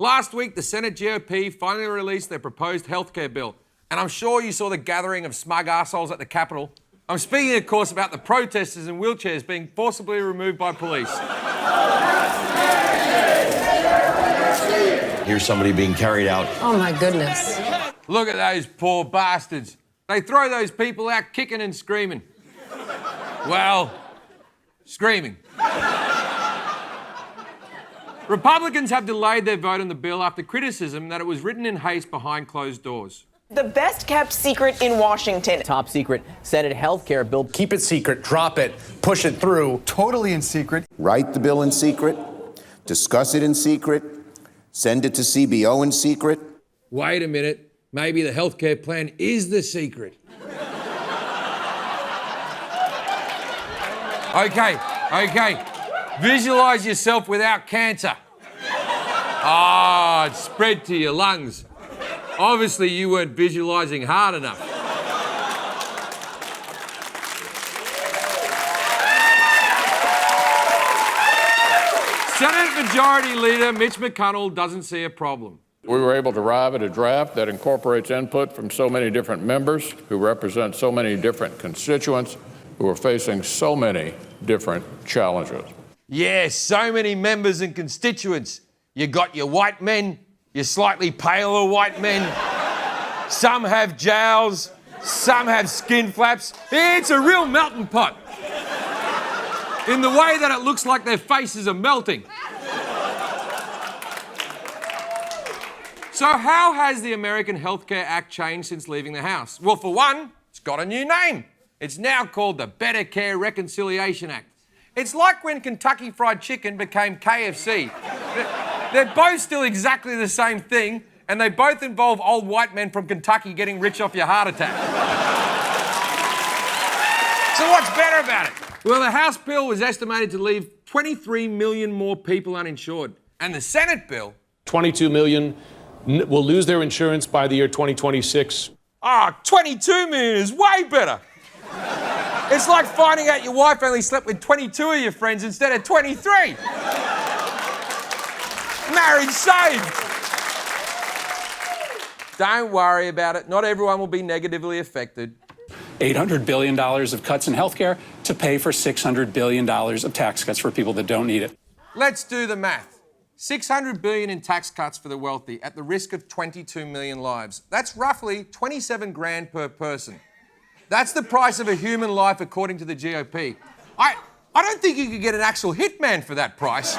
Last week, the Senate GOP finally released their proposed healthcare bill. And I'm sure you saw the gathering of smug arseholes at the Capitol. I'm speaking, of course, about the protesters in wheelchairs being forcibly removed by police. Here's somebody being carried out. Oh, my goodness. Look at those poor bastards. They throw those people out kicking and screaming. Well, screaming. Republicans have delayed their vote on the bill after criticism that it was written in haste behind closed doors. The best kept secret in Washington. Top secret Senate health care bill. Keep it secret, drop it, push it through. Totally in secret. Write the bill in secret, discuss it in secret, send it to CBO in secret. Wait a minute, maybe the healthcare plan is the secret. Okay. Visualize yourself without cancer. It's spread to your lungs. Obviously, you weren't visualizing hard enough. Senate Majority Leader Mitch McConnell doesn't see a problem. We were able to arrive at a draft that incorporates input from so many different members who represent so many different constituents who are facing so many different challenges. Yes, so many members and constituents. You got your white men, your slightly paler white men. Some have jowls, some have skin flaps. It's a real melting pot. In the way that it looks like their faces are melting. So how has the American Health Care Act changed since leaving the House? Well, for one, it's got a new name. It's now called the Better Care Reconciliation Act. It's like when Kentucky Fried Chicken became KFC. They're both still exactly the same thing, and they both involve old white men from Kentucky getting rich off your heart attack. So what's better about it? Well, the House bill was estimated to leave 23 million more people uninsured. And the Senate bill... 22 million will lose their insurance by the year 2026. 22 million is way better. It's like finding out your wife only slept with 22 of your friends instead of 23. Marriage saved. Don't worry about it. Not everyone will be negatively affected. $800 billion of cuts in healthcare to pay for $600 billion of tax cuts for people that don't need it. Let's do the math. $600 billion in tax cuts for the wealthy at the risk of 22 million lives. That's roughly 27 grand per person. That's the price of a human life according to the GOP. I don't think you could get an actual hitman for that price.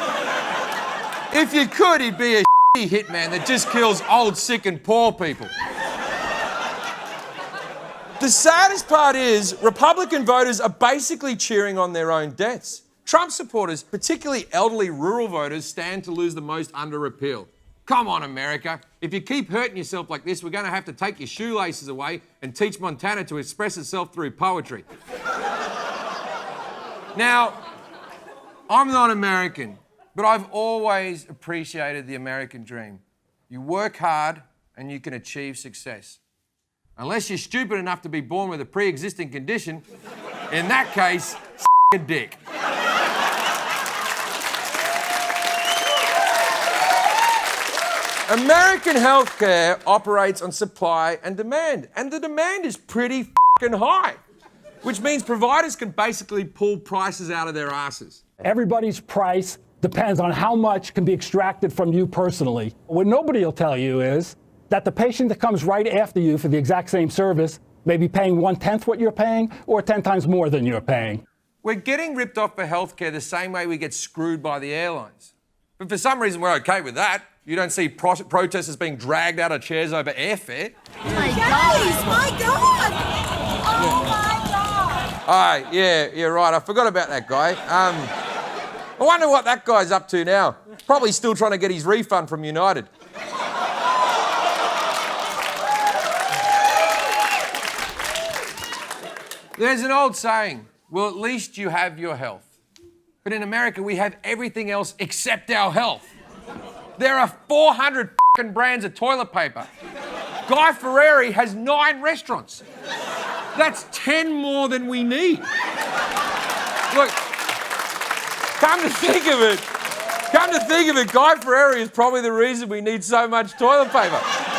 If you could, he'd be a hitman that just kills old, sick and poor people. The saddest part is Republican voters are basically cheering on their own deaths. Trump supporters, particularly elderly rural voters, stand to lose the most under repeal. Come on, America. If you keep hurting yourself like this, we're going to have to take your shoelaces away and teach Montana to express itself through poetry. Now, I'm not American, but I've always appreciated the American dream. You work hard and you can achieve success. Unless you're stupid enough to be born with a pre-existing condition, in that case, a dick. American healthcare operates on supply and demand, and the demand is pretty fucking high, which means providers can basically pull prices out of their asses. Everybody's price depends on how much can be extracted from you personally. What nobody will tell you is that the patient that comes right after you for the exact same service may be paying 1/10 what you're paying or 10 times more than you're paying. We're getting ripped off for healthcare the same way we get screwed by the airlines. But for some reason, we're okay with that. You don't see protesters being dragged out of chairs over airfare. My God! Oh, my God! All right, yeah, right. I forgot about that guy. I wonder what that guy's up to now. Probably still trying to get his refund from United. There's an old saying, well, at least you have your health. But in America, we have everything else except our health. There are 400 fucking brands of toilet paper. Guy Fieri has 9 restaurants. That's 10 more than we need. Look, come to think of it, Come to think of it, Guy Fieri is probably the reason we need so much toilet paper.